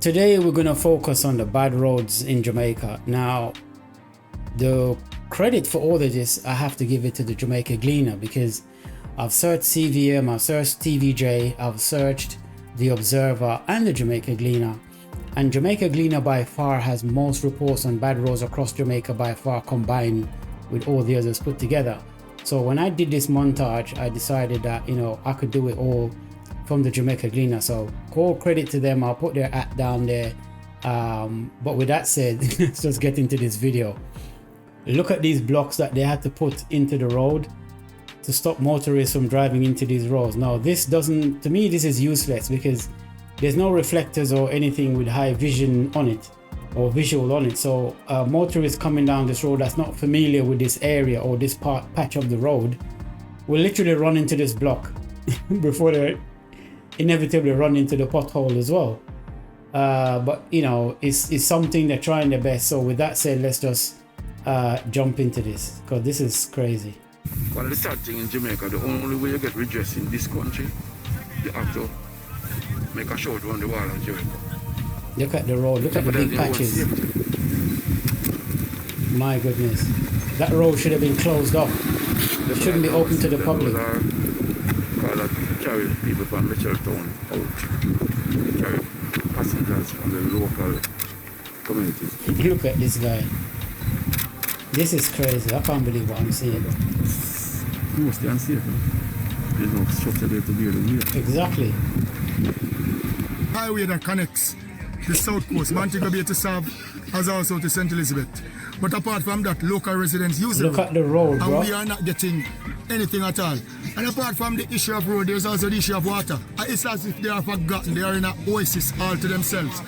Today we're going to focus on the bad roads in Jamaica. Now, the credit for all of this, I have to give it to the Jamaica Gleaner, because I've searched CVM, I've searched TVJ, I've searched the Observer and the Jamaica Gleaner. And Jamaica Gleaner by far has most reports on bad roads across Jamaica by far, combined with all the others put together. So when I did this montage, I decided that, you know, I could do it all from the Jamaica Gleaner. So all credit to them. I'll put their app down there. But with that said, let's just get into this video. Look at these blocks that they had to put into the road to stop motorists from driving into these roads. Now this doesn't, to me, this is useless because there's no reflectors or anything with high vision on it or visual on it. So motorists coming down this road that's not familiar with this area or this patch of the road will literally run into this block before they inevitably run into the pothole as well. But you know, it's something they're trying their best. So with that said, let's just jump into this because this is crazy. Well, the sad thing in Jamaica, the only way you get redress in this country, you have to make a short run the wall of Jericho. Look at the road, look at the big patches. My goodness. That road should have been closed off. It shouldn't be open to the public. Carry people from Mitchelltown out. Carry passengers from the local communities. Look at this guy. This is crazy. I can't believe what I'm seeing. Mostly unsafe. There's no structure there to be able to do. Exactly. Highway that connects the south coast, Montego Bay to South, as also to St. Elizabeth. But apart from that, local residents use it. Look at the road, bro. And we are not getting anything at all. And apart from the issue of road, there's also the issue of water. It's as if they are forgotten. They are in an oasis all to themselves.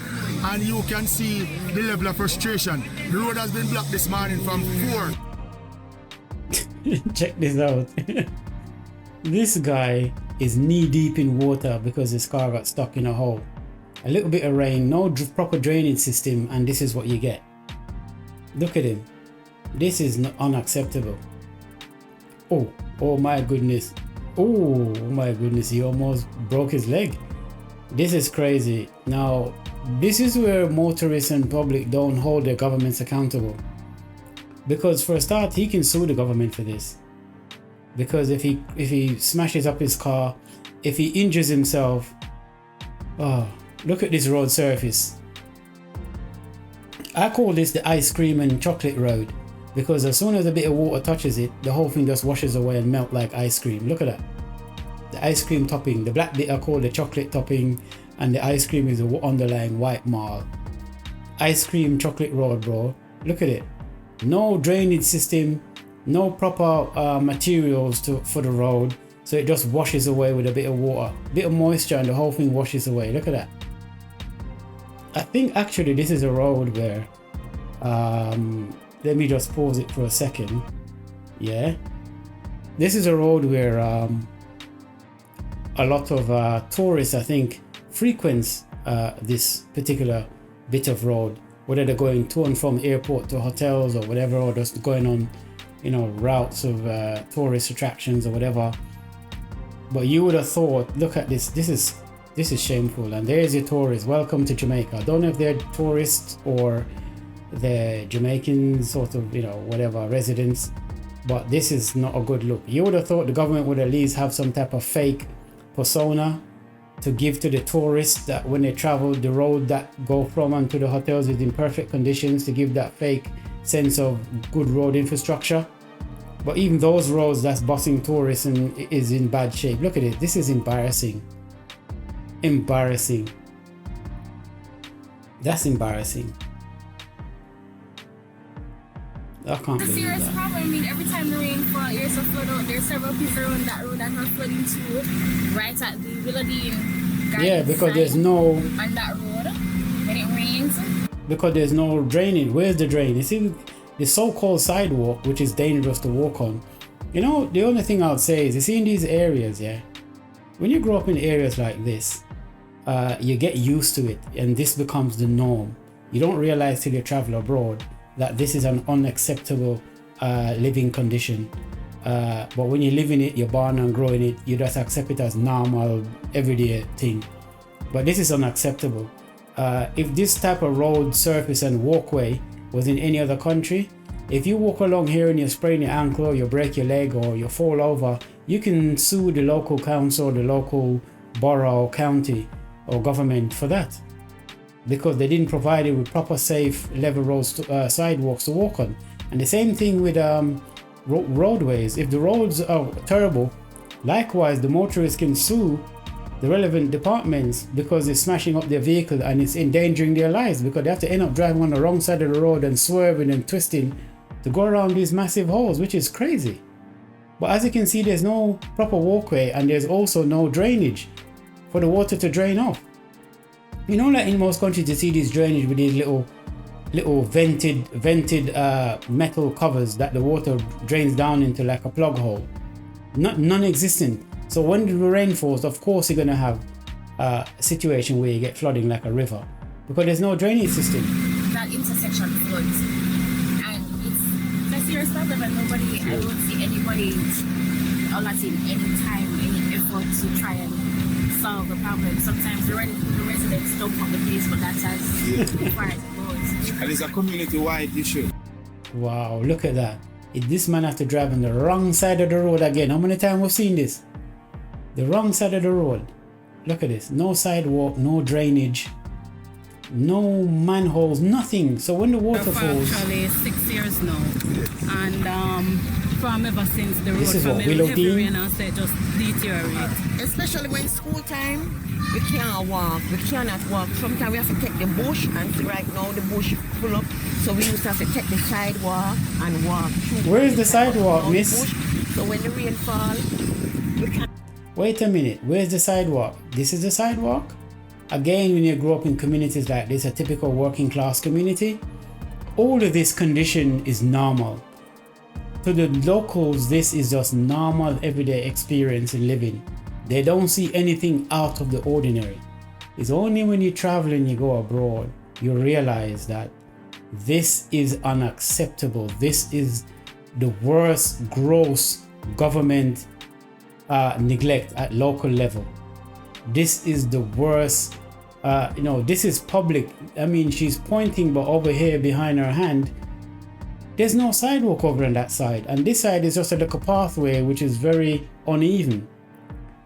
And you can see the level of frustration. The road has been blocked this morning from 4. Check this out. This guy is knee deep in water because his car got stuck in a hole. A little bit of rain, no proper drainage system, and this is what you get. Look at him. This is unacceptable. Oh my goodness. Oh my goodness, he almost broke his leg. This is crazy. Now, this is where motorists and public don't hold their governments accountable. Because for a start, he can sue the government for this. Because if he smashes up his car, if he injures himself, oh, look at this road surface. I call this the ice cream and chocolate road, because as soon as a bit of water touches it, the whole thing just washes away and melt like ice cream. Look at that. The ice cream topping, the black bit I call the chocolate topping, and the ice cream is the underlying white marl. Ice cream chocolate road, bro. Look at it. No drainage system, no proper materials for the road, so it just washes away with a bit of water, a bit of moisture, and the whole thing washes away. Look at that. I think actually this is a road where let me just pause it for a second. Yeah, this is a road where a lot of tourists, I think, frequents this particular bit of road, whether they're going to and from airport to hotels or whatever, or just going on, you know, routes of tourist attractions or whatever. But you would have thought, look at this, this is shameful. And there's your tourists. Welcome to Jamaica. I don't know if they're tourists or they're Jamaican sort of, you know, whatever, residents, but this is not a good look. You would have thought the government would at least have some type of fake persona to give to the tourists, that when they travel the road that go from and to the hotels is in perfect conditions, to give that fake sense of good road infrastructure. But even those roads that's busing tourists and is in bad shape. Look at it. This is embarrassing. Embarrassing. That's embarrassing. I can't believe that. It's a serious problem. I mean, every time the rain falls, there's a flood out. There's several people around that road that have flooding too, right at the Willardine. Yeah, because there's no... on that road when it rains. Because there's no draining. Where's the drain? You see, the so-called sidewalk, which is dangerous to walk on. You know, the only thing I would say is, you see in these areas, yeah, when you grow up in areas like this, you get used to it and this becomes the norm. You don't realize till you travel abroad that this is an unacceptable living condition. But when you live in it, you're born and grow in it, you just accept it as normal, everyday thing. But this is unacceptable. if this type of road surface and walkway was in any other country, if you walk along here and you sprain your ankle or you break your leg or you fall over, you can sue the local council, the local borough or county or government for that, because they didn't provide it with proper safe level roads to, sidewalks to walk on. And the same thing with roadways. If the roads are terrible, likewise the motorists can sue the relevant departments because it's smashing up their vehicle and it's endangering their lives, because they have to end up driving on the wrong side of the road and swerving and twisting to go around these massive holes, which is crazy. But as you can see, there's no proper walkway and there's also no drainage for the water to drain off. You know, like in most countries you see these drainage with these little vented metal covers that the water drains down into, like a plug hole. Non-existent. So when the rain falls, of course you're gonna have a situation where you get flooding like a river, because there's no drainage system. That intersection floods, and it's a serious problem, and I don't see anybody allotting any time, any effort to try and solve the problem. Sometimes the residents don't come the place, but that's as far as it goes. And it's a community-wide issue. Wow, look at that. If this man has to drive on the wrong side of the road again. How many times we've seen this? The wrong side of the road. Look at this. No sidewalk, no drainage, no manholes, nothing. So when the water falls... Actually 6 years now. And from ever since the road This is from what, Willow heavy Dean? rain and say just deteriorate. Especially when school time, we can't walk, we cannot walk. Sometimes we have to take the bush, and right now the bush is full up, so we used to have to take the sidewalk and walk. Where is the sidewalk, miss? So when the rain falls, we can't. Wait a minute, where's the sidewalk? This is the sidewalk? Again, when you grow up in communities like this, a typical working class community, all of this condition is normal. To the locals, this is just normal everyday experience in living. They don't see anything out of the ordinary. It's only when you travel and you go abroad, you realize that this is unacceptable. This is the worst gross government neglect at local level. This is the worst, this is public. I mean, she's pointing, but over here behind her hand, there's no sidewalk over on that side. And this side is just a little pathway, which is very uneven.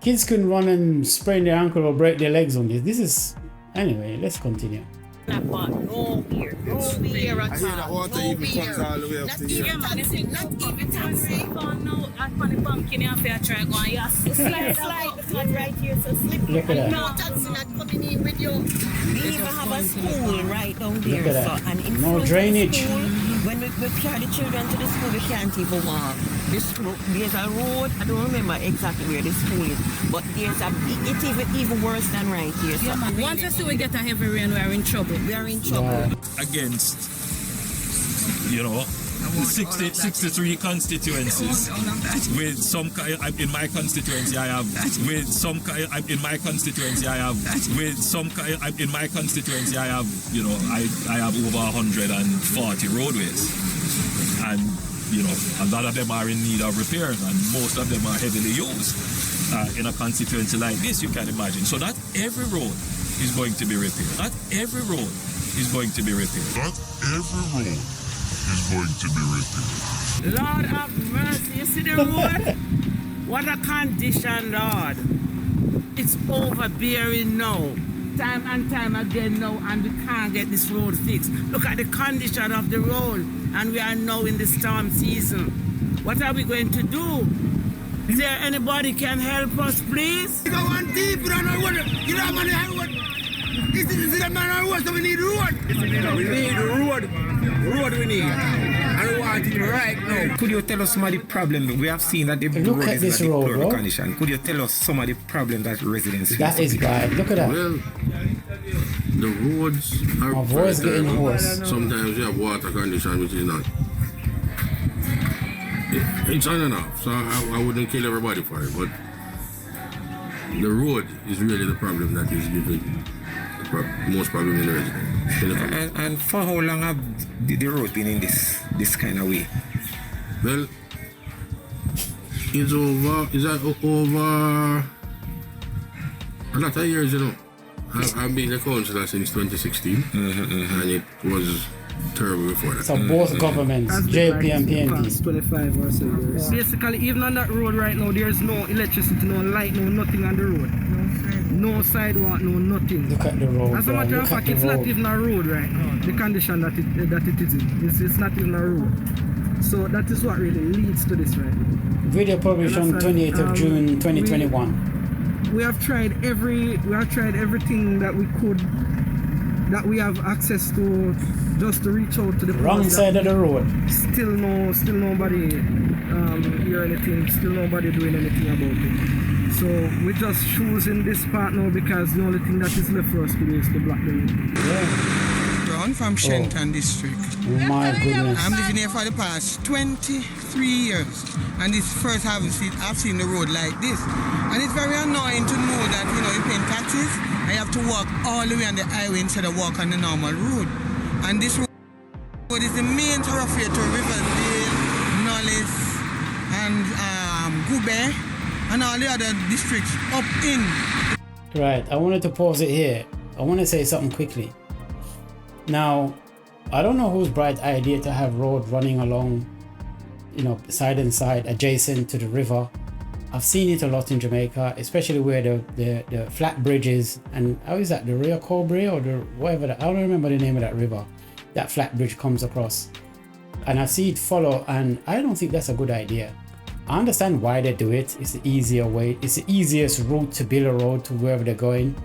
Kids can run and sprain their ankle or break their legs on this. This is, anyway, let's continue. No beer. No beer at all. I hear the water even comes all the way up to here. Not even taxi. No, at the pumpkin, you have to try go and yes. Slide because right here, so slippery. Look at that. No taxi not coming in with you. We even have a school right down there. Look at that. So, and in No front of drainage. the school, when we carry the children to the school, we can't even walk. There's a road, I don't remember exactly where the school is, but it's even worse than right here. So Once you see we get a heavy rain, we are in trouble. we are in trouble. Against, 63 constituencies. With some, in my constituency, I have, with some, in my constituency, I have, with some, in my constituency, I have, I have over 140 roadways. And, a lot of them are in need of repair, and most of them are heavily used. In a constituency like this, you can imagine. So not every road is going to be repaired. Not every road is going to be repaired. Not every road is going to be repaired. Lord have mercy. You see the road? What a condition, Lord. It's overbearing now. Time and time again now, and we can't get this road fixed. Look at the condition of the road, and we are now in the storm season. What are we going to do? Is there anybody can help us, please? You go one deep, you don't know what. You don't know what. Is it the man or what? So we need road. We need road. Road we need. And we want it right now. Could you tell us some of the problems? We have seen that the Look road at is this not in road, poor bro. condition. Could you tell us some of the problems that residents face? That is bad. Look at that. Well, the roads are My voice very getting terrible. hoarse. Sometimes you have water condition which is not. It's on and off, so I wouldn't kill everybody for it, but the road is really the problem that is giving the most problem in the residence. And for how long have the road been in this kind of way? Well, it's over a lot of years, I've been a councillor since 2016, and it was terrible before that. So both governments, JP and PNP. 25 or so years. Basically, even on that road right now, there's no electricity, no light, no nothing on the road. No sidewalk, no nothing. Look at the road. As a matter of fact, it's not even a road right now. The condition that it is in. It's not even a road. So that is what really leads to this right now. Video published on 28th of June 2021. We have tried everything that we could, that we have access to, just to reach out to the wrong side of the road. Still nobody hear anything. Still nobody doing anything about it. So we're just choosing this part now because the only thing that is left for us to do is to block the road. Yeah. I'm from Shenton district. Oh my goodness. I'm living here for the past 23 years, and this first I've seen the road like this, and it's very annoying to know that you pay taxes and you have to walk all the way on the highway instead of walk on the normal road. And this road is the main thoroughfare to Riverdale, Knowles, and Gube, and all the other districts up in. Right, I wanted to pause it here. I want to say something quickly. Now, I don't know whose bright idea to have road running along, side and side, adjacent to the river. I've seen it a lot in Jamaica, especially where the flat bridges, and how is that, the Rio Cobre or the whatever, I don't remember the name of that river, that flat bridge comes across. And I see it follow, and I don't think that's a good idea. I understand why they do it. It's the easier way. It's the easiest route to build a road to wherever they're going.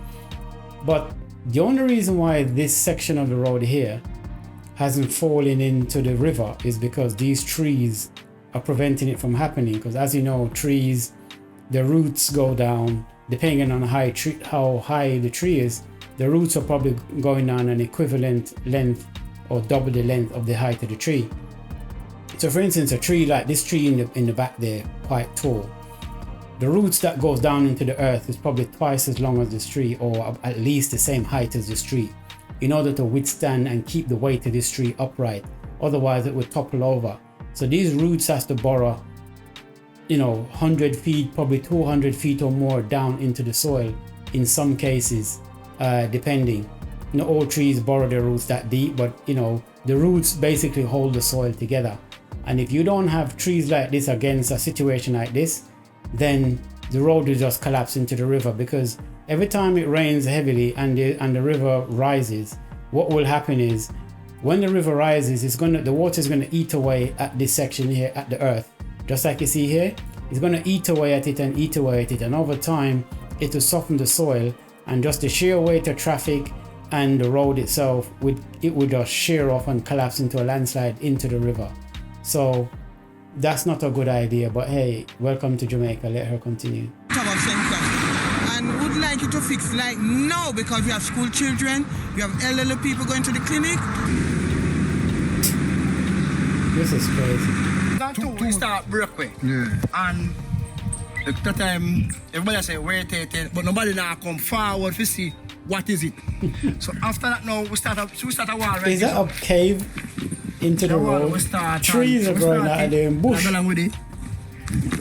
But the only reason why this section of the road here hasn't fallen into the river is because these trees are preventing it from happening. Because as you know, trees, the roots go down, depending on how high the tree is, the roots are probably going down an equivalent length or double the length of the height of the tree. So for instance, a tree like this tree in the back there, quite tall. The roots that goes down into the earth is probably twice as long as this tree, or at least the same height as this tree, in order to withstand and keep the weight of this tree upright. Otherwise it would topple over. So these roots has to burrow, 100 feet, probably 200 feet or more down into the soil in some cases, depending. Not all trees burrow their roots that deep, but the roots basically hold the soil together. And if you don't have trees like this against a situation like this, then the road will just collapse into the river, because every time it rains heavily and the river rises, what will happen is when the river rises, the water is going to eat away at this section here at the earth, just like you see here. It's going to eat away at it and eat away at it, and over time it will soften the soil, and just the sheer weight of traffic and the road itself would just shear off and collapse into a landslide into the river. So that's not a good idea, but hey, welcome to Jamaica. Let her continue. And would like you to fix like now, because we have school children, we have elderly people going to the clinic. This is crazy. We start breakaway. Yeah. And the time everybody say wait, but nobody now come forward to see what is it. So after that now we start a wall right. Is that a cave into the road? Trees are growing out of there in bush.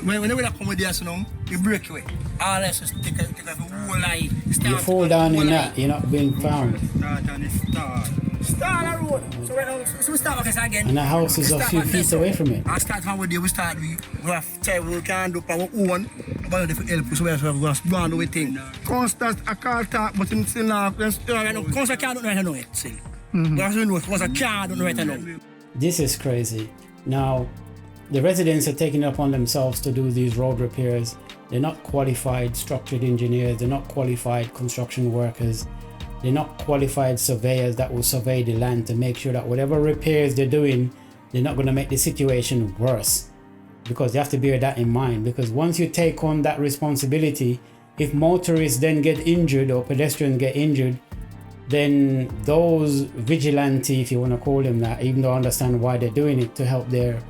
When we come with this now, you break away. All this is take a whole life. You fall down in that, you're not being found. Start a road. So we start again. And the house is a few feet away from it. I start from where we start. We have to we can do our own. But if we help us, we have to go on with things. Constant, I can't talk, but in still now, constant can't do right now. This is crazy. Now, the residents are taking it upon themselves to do these road repairs. They're not qualified structural engineers. They're not qualified construction workers. They're not qualified surveyors that will survey the land to make sure that whatever repairs they're doing, they're not going to make the situation worse. Because you have to bear that in mind. Because once you take on that responsibility, if motorists then get injured or pedestrians get injured, then those vigilante, if you want to call them that, even though I understand why they're doing it to help their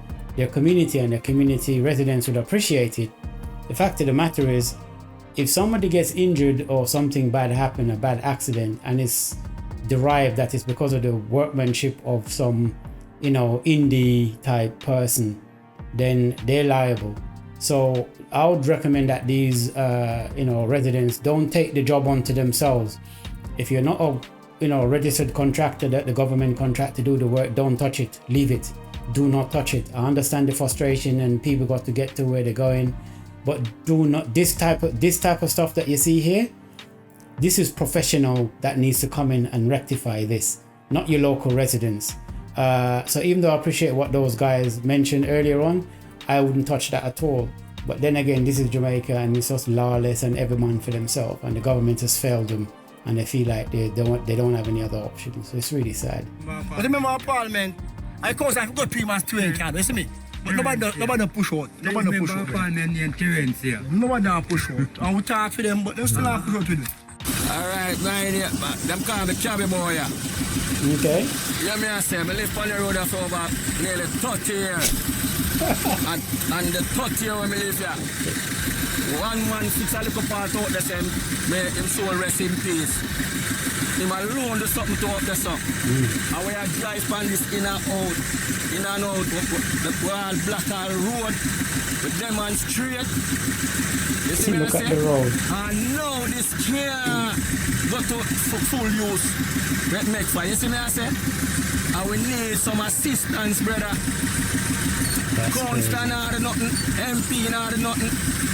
community, and their community residents would appreciate it. The fact of the matter is, if somebody gets injured or something bad happened, a bad accident, and it's derived that it's because of the workmanship of some, indie type person, then they're liable. So I would recommend that these, residents don't take the job onto themselves If you're not a registered contractor that the government contract to do the work, don't touch it. Leave it. Do not touch it. I understand the frustration and people got to get to where they're going, but do not this type of stuff that you see here. This is professional that needs to come in and rectify this, not your local residents. So even though I appreciate what those guys mentioned earlier on, I wouldn't touch that at all. But then again, this is Jamaica and it's just lawless and every man for themselves, and the government has failed them and they feel like they don't have any other options. So it's really sad. But remember our parliament, I cause I got 3 months to card, you see me? But nobody push out. Nobody push out. Parliament and Terence here. Nobody push out. And we talk for them, but they still not push out with it. Alright, man, them call the cabby boy. Okay. Yeah, me I say, I live on the road for over nearly 30 years. and the 30 years when I live here, one man fix a little part out the same, may him soul rest in peace. Him alone do something to up the sun. And we are drive on this in and out, the all black all road, with them on straight. You see look at the road. And now this can't go to full use. Make fire. You see me I say? And we need some assistance, brother. Constant or nothing, MP or nothing.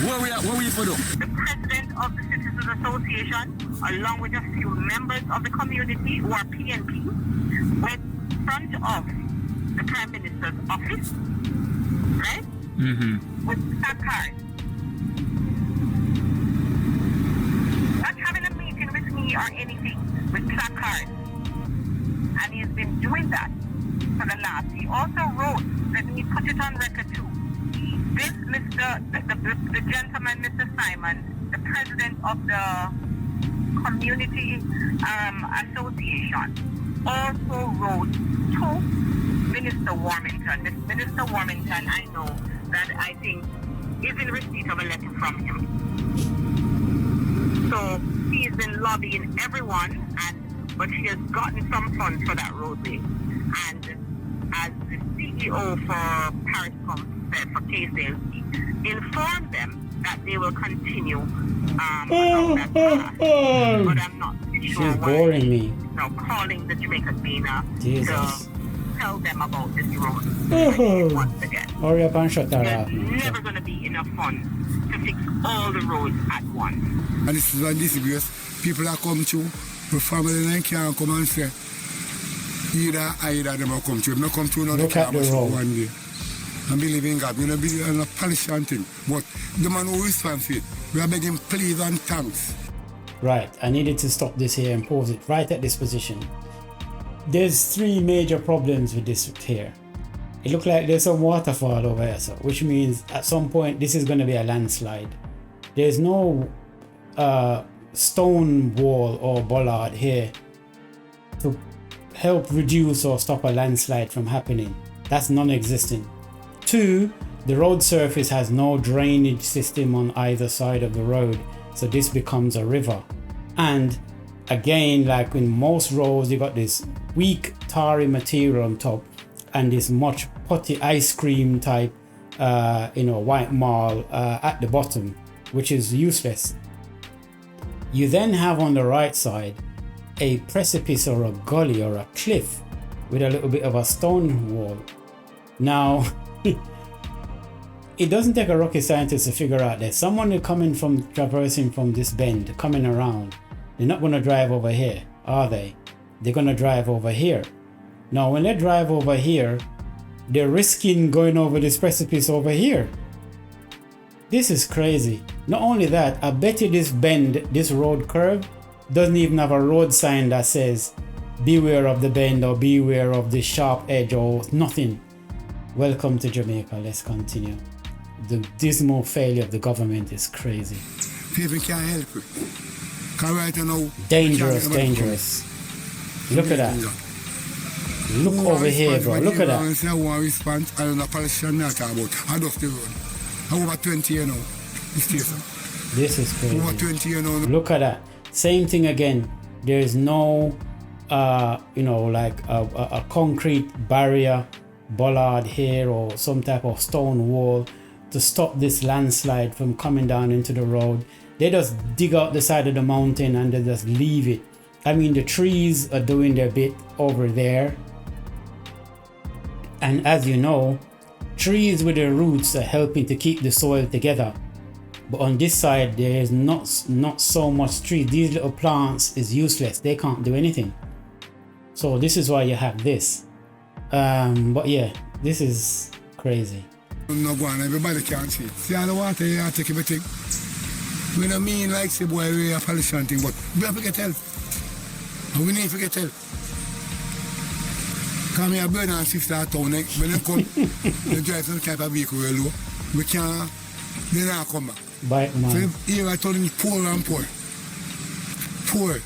What we for do? The president of the Citizens Association, along with a few members of the community who are PNP, went in front of the Prime Minister's office, right? With placards. Not having a meeting with me or anything, with placards. And he's been doing that for the last. He also wrote, let me put it on record too. This the gentleman, Mr. Simon, the president of the community association, also wrote to Minister Warmington. This Minister Warmington, I know that I think is in receipt of a letter from him. So he's been lobbying everyone, but he has gotten some funds for that roadway. And as the CEO for Pariscom said, for K-Sales, informed them that they will continue along that path. But I'm not sure She's why boring me. now calling the Jamaica Cleaner Jesus. to tell them about this road once again. Hurry up and shut that There's up. never going to be enough funds to fix all the roads at once. And this is one disgrace. People that come to, the family then can't come and say, either them will come to. If not come to, no, they can't come one day. And believe in God. We don't believe in a politician thing. But the man who responds to it, we are begging please and thanks. Right, I needed to stop this here and pause it right at this position. There's 3 major problems with this here. It looks like there's some waterfall over here, so, which means at some point this is going to be a landslide. There's no stone wall or bollard here to help reduce or stop a landslide from happening. That's non-existent. 2, the road surface has no drainage system on either side of the road, so this becomes a river. And again, like in most roads, you got this weak tarry material on top and this much putty ice cream type white marl at the bottom, which is useless. You then have on the right side a precipice or a gully or a cliff with a little bit of a stone wall. Now it doesn't take a rocket scientist to figure out that someone is traversing from this bend, coming around. They're not going to drive over here, are they? They're going to drive over here. Now when they drive over here, they're risking going over this precipice over here. This is crazy. Not only that, I bet you this bend, this road curve, doesn't even have a road sign that says beware of the bend or beware of the sharp edge or nothing. Welcome to Jamaica. Let's continue. The dismal failure of the government is crazy. People can't help it. Right now, dangerous. Look at that. Look over here, bro. Look at that. I want response. I don't know politician not talk about. I just the road. I'm over 20 years now. This is crazy. Over 20 years now. Look at that. Same thing again. There is no, like a concrete barrier, bollard here, or some type of stone wall to stop this landslide from coming down into the road. They just dig out the side of the mountain and they just leave it. I mean, the trees are doing their bit over there. And as you know, trees with their roots are helping to keep the soil together. But on this side, there is not so much trees. These little plants is useless. They can't do anything. So this is why you have this. But yeah, this is crazy. No go on, everybody can see it. See all the water here, take everything. We don't mean like say boy we are pollution thing, but we have to get help. And we need to get help. Come here, burn and sister town, when they come, they drive some type of vehicle real low. We can't, they not come back. Bye, man. So here I told me poor and poor. Poor.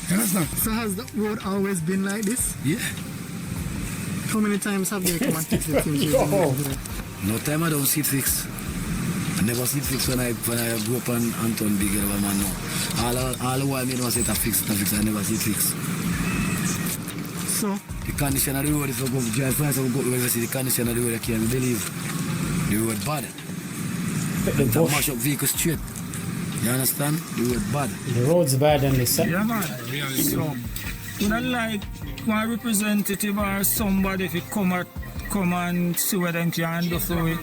You understand? So has the road always been like this? Yeah. How many times have they come and fix it? No time I don't see it fixed. I never see it fixed when I grew up on Anton Big man now. All the while I don't see it fixed, I never see it fixed. So the condition of the road, if I go drive fast, I go to see the condition of the road, I can't believe the road bad. It's a mash up vehicle straight. You understand? The road bad. The road's bad and the sun. Yeah, man. So, would I like one representative or somebody if you come and see what they can do for it?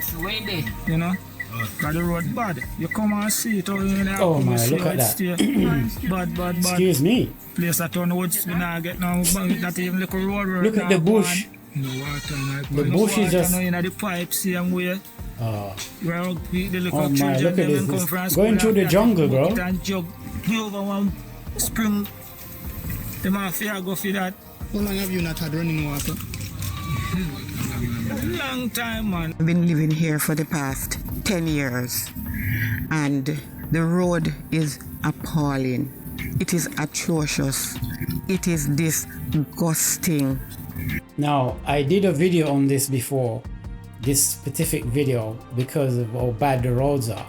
You know? Because the road bad. You come and see it, or you know, oh my, look at that. Bad. Excuse me. Place that on the woods, we not get no, not even like a road. Look at the bush. No water, the bush is just. You know, the pipe, same way. Oh. Where the little oh my, children look at them this. come from Going through the jungle, bro. And jug over one spring. The mafia go for that. How long have you not had running water? Long time, man. I've been living here for the past 10 years and the road is appalling. It is atrocious. It is disgusting. Now, I did a video on this before, this specific video, because of how bad the roads are.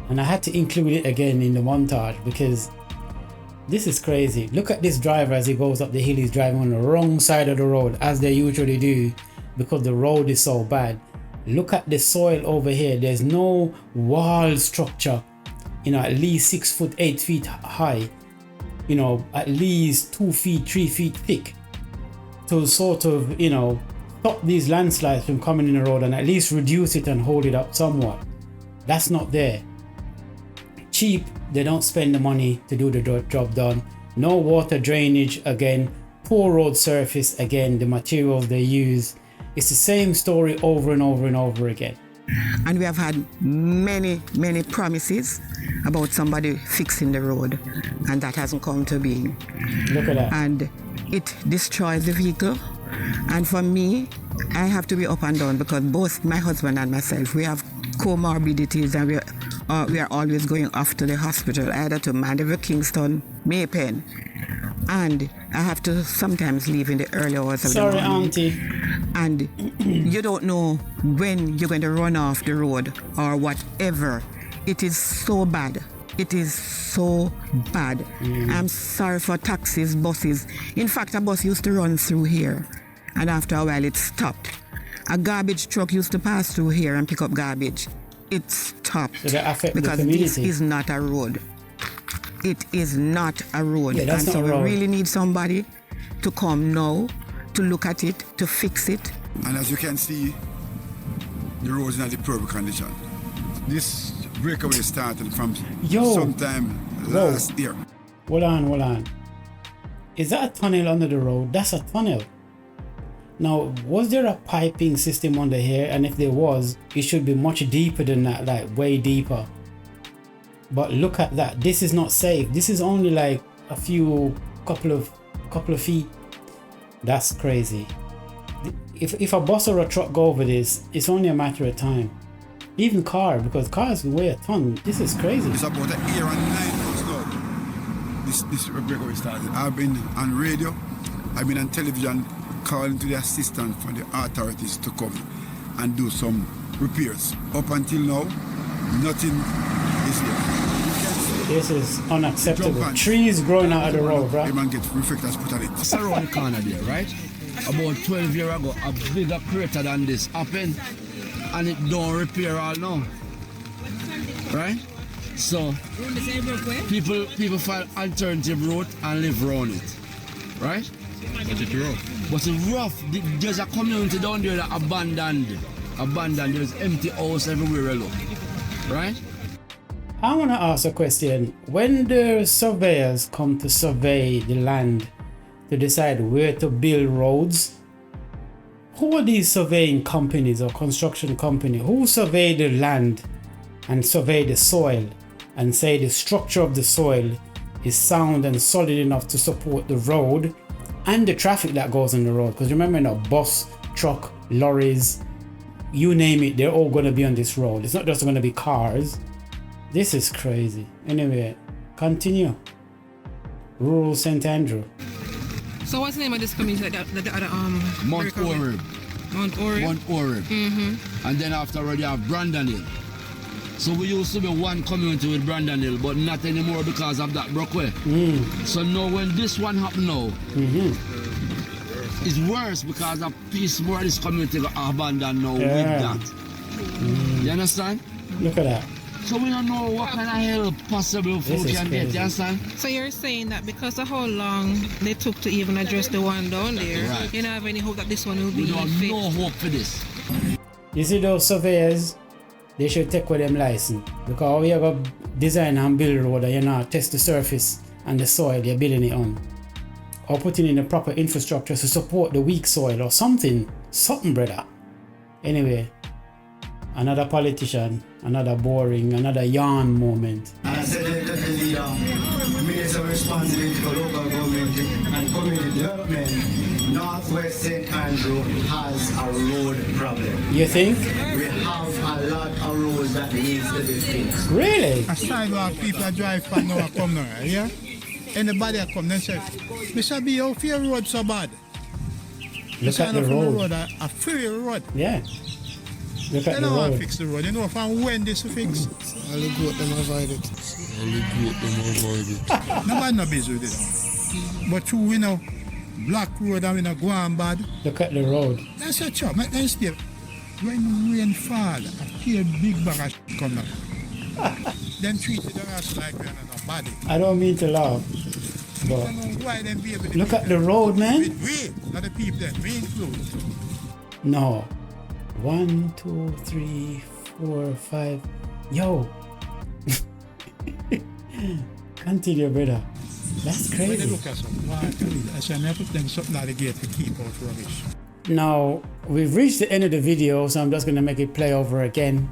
And I had to include it again in the montage because this is crazy. Look at this driver as he goes up the hill. He's driving on the wrong side of the road, as they usually do, because the road is so bad. Look at the soil over here. There's no wall structure, you know, at least 6 foot 8 feet high, you know, at least 2 feet 3 feet thick, to sort of, you know, stop these landslides from coming in the road and at least reduce it and hold it up somewhat. That's not there. Cheap, they don't spend the money to do the job done. No water drainage again, poor road surface again, the materials they use. It's the same story over and over and over again. And we have had many promises about somebody fixing the road, and that hasn't come to being. Look at that. And it destroys the vehicle. And for me, I have to be up and down because both my husband and myself, we have comorbidities and we are always going off to the hospital, either to Mandeville, Kingston, Maypen. And I have to sometimes leave in the early hours of the morning. Sorry, Auntie. And you don't know when you're going to run off the road or whatever. It is so bad. It is so bad. I'm sorry for taxis, buses. In fact, a bus used to run through here, and after a while it stopped. A garbage truck used to pass through here and pick up garbage. It stopped because this is not a road. It is not a road. Yeah, and so we really need somebody to come now, to look at it, to fix it. And as you can see, the road is not in perfect condition. This breakaway started from sometime last year. Hold on. Is that a tunnel under the road? That's a tunnel. Now, was there a piping system under here? And if there was, it should be much deeper than that, like way deeper. But look at that. This is not safe. This is only like a couple of feet. That's crazy. If a bus or a truck go over this, it's only a matter of time. Even car, because cars weigh a ton. This is crazy. It's about a year and 9 months now. This breakaway started. I've been on radio, I've been on television, calling to the assistant for the authorities to come and do some repairs. Up until now, nothing is here. This is unacceptable. Trees growing out of the road, bro. The man get reflectors put on it. It's around the corner there, right? About 12 years ago, a bigger crater than this happened, and it don't repair all now. Right? So people find alternative route and live around it. Right? But it's rough. But it's rough. There's a community down there that abandoned. There's empty house everywhere you look. Right? I want to ask a question. When the surveyors come to survey the land to decide where to build roads, who are these surveying companies or construction company? Who survey the land and survey the soil and say the structure of the soil is sound and solid enough to support the road and the traffic that goes on the road? Because remember now, bus, truck, lorries, you name it, they're all going to be on this road. It's not just going to be cars. This is crazy. Anyway, continue. Rural St. Andrew. So what's the name of this community? Mount Oreb. Mount Oreb. Mount Oreb. And then afterward you have Brandon Hill. So we used to be one community with Brandon Hill, but not anymore because of that Brockway. So now when this one happen now, it's worse because a piece more of this community got abandoned now with that. You understand? Look at that. So we don't know what kind of help possible food can get, you understand? So you're saying that because of how long they took to even address the one down there, you don't have any hope that this one will be fixed? No hope for this. You see those surveyors, they should take with them license. Because we have a design and build a road and you know, test the surface and the soil you're building it on. Or putting in the proper infrastructure to support the weak soil or something. Something, brother. Anyway, another politician, another boring, another yarn moment. I said that the leader makes a responsibility for local government and community development. Northwest St. Andrew has a road problem. You think? We have a lot of roads that needs to be fixed. Really? A sidewalk people drive from now and come now, yeah? Anybody come then say, Mr. B, how your road so bad? Look at the road. A free road. Yeah. Look at they the don't want road. to fix the road. You know from when this to fix? All the goat them avoid it. Nobody not busy with it. But true, we know black road and we know go on bad. Look at the road. That's a chop. Make them stay. When rain fall, a big bag of shit come down. Then treat the rest like we're not body. I don't mean to laugh, but why them be able to look at the road, man. We, not the people then, we include. No. 1, 2, 3, 4, 5. Yo. Continue, brother. That's When they crazy. look at some water, I say, I put them something at the gate to keep out rubbish. Now, we've reached the end of the video, so I'm just going to make it play over again.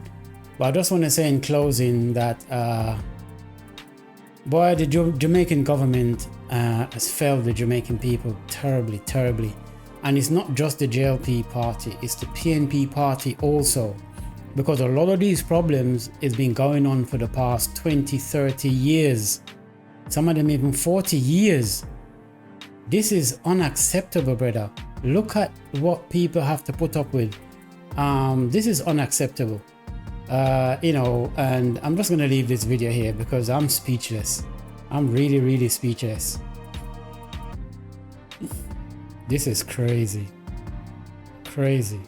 But I just want to say in closing that, boy, the Jamaican government has failed the Jamaican people terribly, terribly. And it's not just the JLP party, it's the PNP party also. Because a lot of these problems has been going on for the past 20, 30 years. Some of them even 40 years. This is unacceptable, brother. Look at what people have to put up with. This is unacceptable. You know, and I'm just gonna leave this video here because I'm speechless. I'm really, really speechless. This is crazy. Crazy.